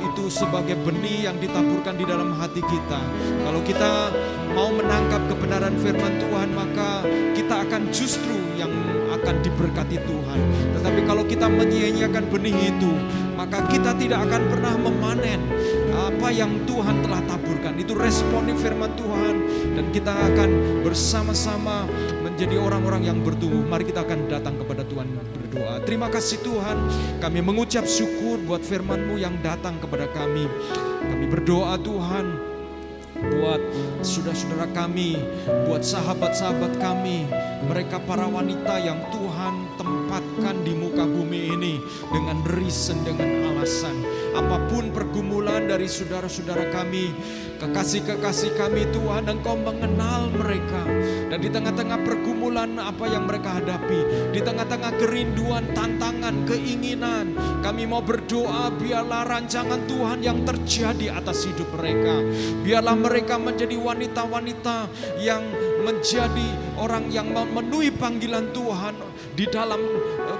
itu sebagai benih yang ditaburkan di dalam hati kita. Kalau kita mau menangkap kebenaran firman Tuhan, maka kita akan justru yang akan akan diberkati Tuhan. Tetapi kalau kita menyia-nyiakan benih itu, maka kita tidak akan pernah memanen apa yang Tuhan telah taburkan. Itu responi firman Tuhan, dan kita akan bersama-sama menjadi orang-orang yang bertumbuh. Mari kita akan datang kepada Tuhan berdoa. Terima kasih Tuhan, kami mengucap syukur buat firman-Mu yang datang kepada kami. Kami berdoa Tuhan, buat saudara-saudara kami, buat sahabat-sahabat kami, mereka para wanita yang Tuhan tempatkan di muka bumi ini dengan reason, dengan alasan. Apapun pergumulan dari saudara-saudara kami, kekasih-kekasih kami Tuhan, Engkau mengenal mereka. Dan di tengah-tengah pergumulan apa yang mereka hadapi, di tengah-tengah kerinduan, tantangan, keinginan, kami mau berdoa biarlah rancangan Tuhan yang terjadi atas hidup mereka. Biarlah mereka menjadi wanita-wanita yang menjadi orang yang memenuhi panggilan Tuhan di dalam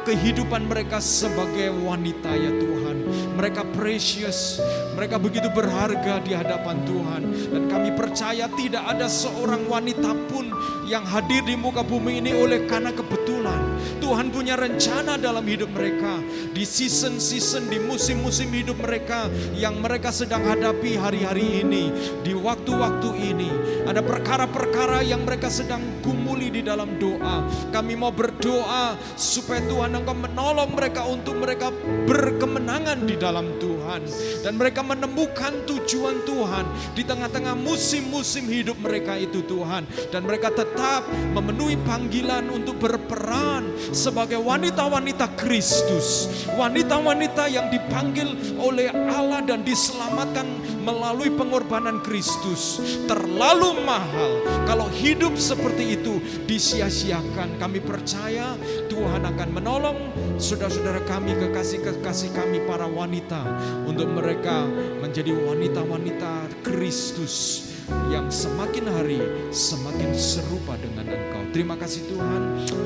kehidupan mereka sebagai wanita ya Tuhan. Mereka precious, mereka begitu berharga di hadapan Tuhan. Dan kami percaya tidak ada seorang wanita pun yang hadir di muka bumi ini oleh karena kebetulan. Tuhan punya rencana dalam hidup mereka, di season-season, di musim-musim hidup mereka yang mereka sedang hadapi hari-hari ini, di waktu-waktu ini. Ada perkara-perkara yang mereka sedang gumuli di dalam doa. Kami mau berdoa supaya Tuhan Engkau menolong mereka untuk mereka berkemenangan di dalam Tuhan. Dan mereka menemukan tujuan Tuhan di tengah-tengah musim-musim hidup mereka itu Tuhan. Dan mereka tetap memenuhi panggilan untuk berperan sebagai wanita-wanita Kristus. Wanita-wanita yang dipanggil oleh Allah dan diselamatkan melalui pengorbanan Kristus. Terlalu mahal kalau hidup seperti itu disia-siakan. Kami percaya Tuhan akan menolong saudara-saudara kami, kekasih-kekasih kami para wanita, untuk mereka menjadi wanita-wanita Kristus yang semakin hari semakin serupa dengan Engkau. Terima kasih Tuhan,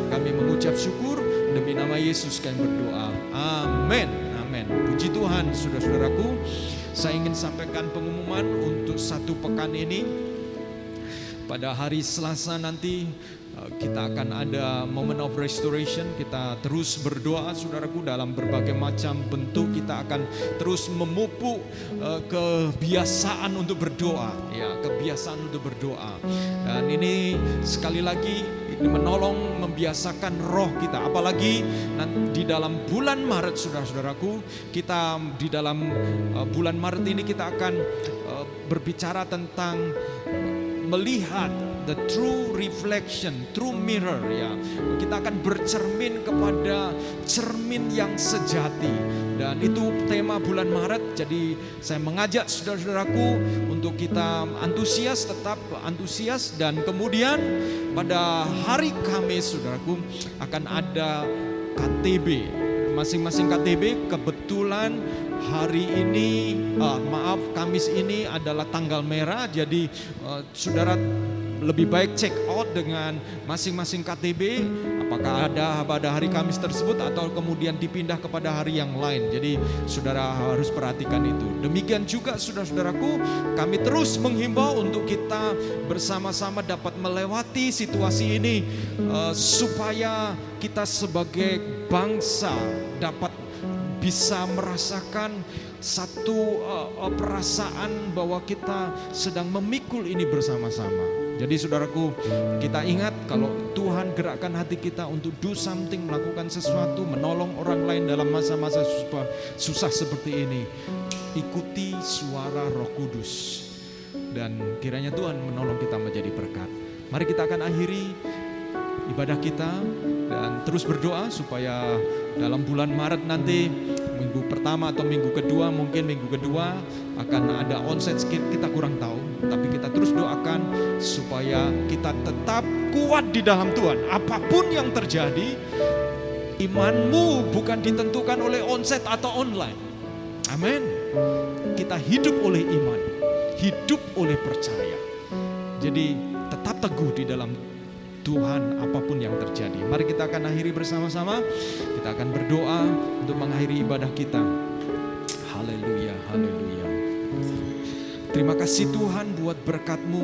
kami mengucap syukur demi nama Yesus kami berdoa. Amin. Amin. Puji Tuhan, saudara-saudaraku. Saya ingin sampaikan pengumuman untuk satu pekan ini. Pada hari Selasa nanti kita akan ada moment of restoration. Kita terus berdoa saudaraku dalam berbagai macam bentuk. Kita akan terus memupuk kebiasaan untuk berdoa, ya, kebiasaan untuk berdoa. Dan ini sekali lagi menolong membiasakan roh kita. Apalagi di dalam bulan Maret saudara-saudaraku, kita di dalam bulan Maret ini kita akan berbicara tentang melihat the true reflection, true mirror ya. Kita akan bercermin kepada cermin yang sejati. Dan itu tema bulan Maret. Jadi saya mengajak saudara-saudaraku untuk kita antusias, tetap antusias. Dan kemudian pada hari Kamis saudaraku akan ada KTB. Masing-masing KTB kebetulan hari ini, Kamis ini adalah tanggal merah. Jadi saudara lebih baik check out dengan masing-masing KTB, apakah ada pada hari Kamis tersebut atau kemudian dipindah kepada hari yang lain. Jadi saudara harus perhatikan itu. Demikian juga saudara-saudaraku, kami terus menghimbau untuk kita bersama-sama dapat melewati situasi ini, supaya kita sebagai bangsa dapat bisa merasakan satu perasaan bahwa kita sedang memikul ini bersama-sama. Jadi saudaraku, kita ingat kalau Tuhan gerakkan hati kita untuk do something, melakukan sesuatu, menolong orang lain dalam masa-masa susah seperti ini. Ikuti suara Roh Kudus. Dan kiranya Tuhan menolong kita menjadi berkat. Mari kita akan akhiri ibadah kita dan terus berdoa supaya dalam bulan Maret nanti, minggu pertama atau minggu kedua, mungkin minggu kedua akan ada onsite skit, kita kurang tahu. Tapi kita terus doakan supaya kita tetap kuat di dalam Tuhan. Apapun yang terjadi, imanmu bukan ditentukan oleh onsite atau online. Amin. Kita hidup oleh iman, hidup oleh percaya. Jadi tetap teguh di dalam Tuhan apapun yang terjadi. Mari kita akan akhiri bersama-sama. Kita akan berdoa untuk mengakhiri ibadah kita. Haleluya, haleluya. Terima kasih Tuhan buat berkat-Mu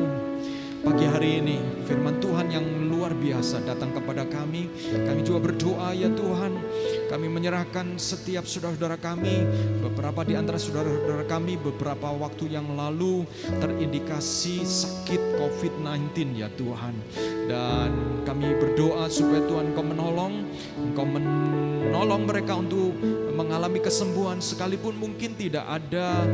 pagi hari ini. Firman Tuhan yang luar luar biasa datang kepada kami. Kami juga berdoa ya Tuhan, kami menyerahkan setiap saudara-saudara kami. Beberapa di antara saudara-saudara kami beberapa waktu yang lalu terindikasi sakit COVID-19 ya Tuhan. Dan kami berdoa supaya Tuhan Engkau menolong mereka untuk mengalami kesembuhan, sekalipun mungkin tidak ada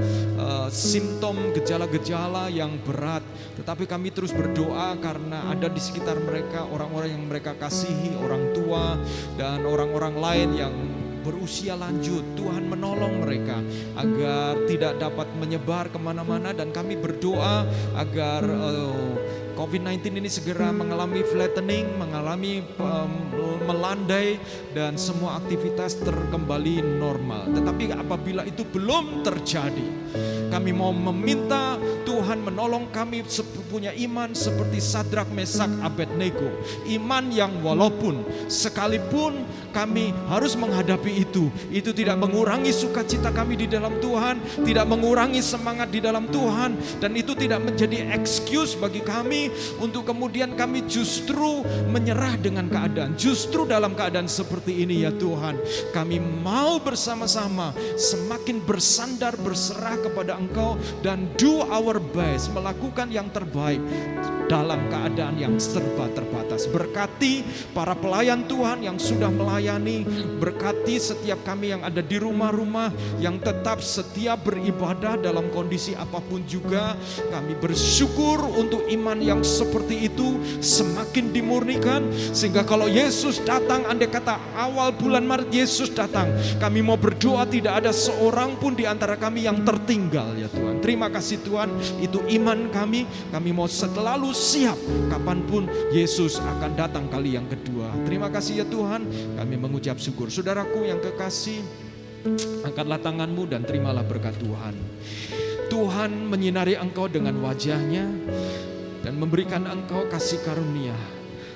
simptom gejala-gejala yang berat, tetapi kami terus berdoa karena ada di sekitar mereka orang-orang yang mereka kasihi, orang tua dan orang-orang lain yang berusia lanjut. Tuhan menolong mereka agar tidak dapat menyebar kemana-mana, dan kami berdoa agar COVID-19 ini segera mengalami flattening, mengalami melandai, dan semua aktivitas terkembali normal. Tetapi apabila itu belum terjadi, kami mau meminta Tuhan menolong kami punya iman seperti Sadrak, Mesak, Abednego. Iman yang walaupun sekalipun kami harus menghadapi itu tidak mengurangi sukacita kami di dalam Tuhan, tidak mengurangi semangat di dalam Tuhan, dan itu tidak menjadi excuse bagi kami untuk kemudian kami justru menyerah dengan keadaan. Justru dalam keadaan seperti ini ya Tuhan, kami mau bersama-sama semakin bersandar, berserah kepada Engkau, dan do our best, melakukan yang terbaik dalam keadaan yang serba terbatas. Berkati para pelayan Tuhan yang sudah melayani, berkati setiap kami yang ada di rumah-rumah yang tetap setia beribadah dalam kondisi apapun juga. Kami bersyukur untuk iman yang seperti itu semakin dimurnikan, sehingga kalau Yesus datang, andai kata awal bulan Maret Yesus datang, kami mau berdoa tidak ada seorang pun di antara kami yang tertinggal ya Tuhan. Terima kasih Tuhan, itu iman kami. Kami mau selalu siap kapanpun Yesus akan datang kali yang kedua. Terima kasih ya Tuhan, kami mengucap syukur. Saudaraku yang kekasih, angkatlah tanganmu dan terimalah berkat Tuhan. Tuhan menyinari engkau dengan wajahnya dan memberikan engkau kasih karunia,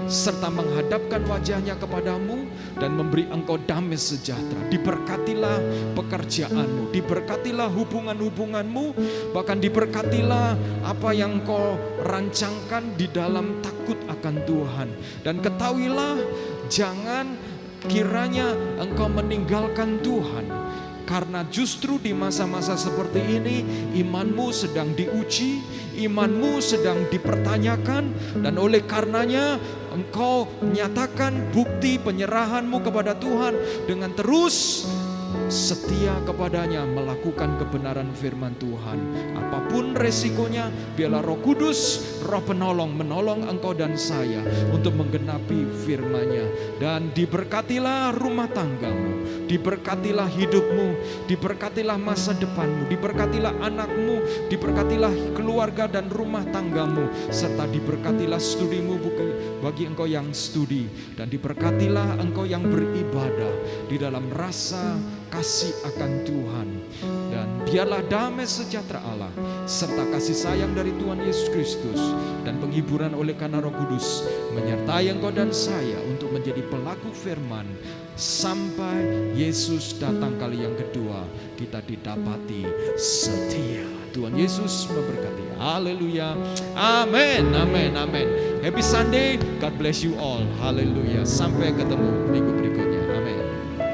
serta menghadapkan wajahnya kepadamu dan memberi engkau damai sejahtera. Diberkatilah pekerjaanmu, diberkatilah hubungan-hubunganmu, bahkan diberkatilah apa yang engkau rancangkan di dalam takut akan Tuhan. Dan ketahuilah, jangan kiranya engkau meninggalkan Tuhan, karena justru di masa-masa seperti ini imanmu sedang diuji, imanmu sedang dipertanyakan, dan oleh karenanya engkau nyatakan bukti penyerahanmu kepada Tuhan dengan terus setia kepadanya, melakukan kebenaran firman Tuhan. Apapun resikonya, biarlah Roh Kudus, Roh penolong, menolong engkau dan saya untuk menggenapi firman-Nya. Dan diberkatilah rumah tanggamu, diberkatilah hidupmu, diberkatilah masa depanmu, diberkatilah anakmu, diberkatilah keluarga dan rumah tanggamu, serta diberkatilah studimu bagi engkau yang studi, dan diberkatilah engkau yang beribadah di dalam rasa kasih akan Tuhan. Dan biarlah damai sejahtera Allah serta kasih sayang dari Tuhan Yesus Kristus dan penghiburan oleh karena Roh Kudus menyertai engkau dan saya untuk menjadi pelaku firman sampai Yesus datang kali yang kedua. Kita didapati setia. Tuhan Yesus memberkati. Haleluya. Amin. Amin. Amin. Happy Sunday. God bless you all. Haleluya. Sampai ketemu minggu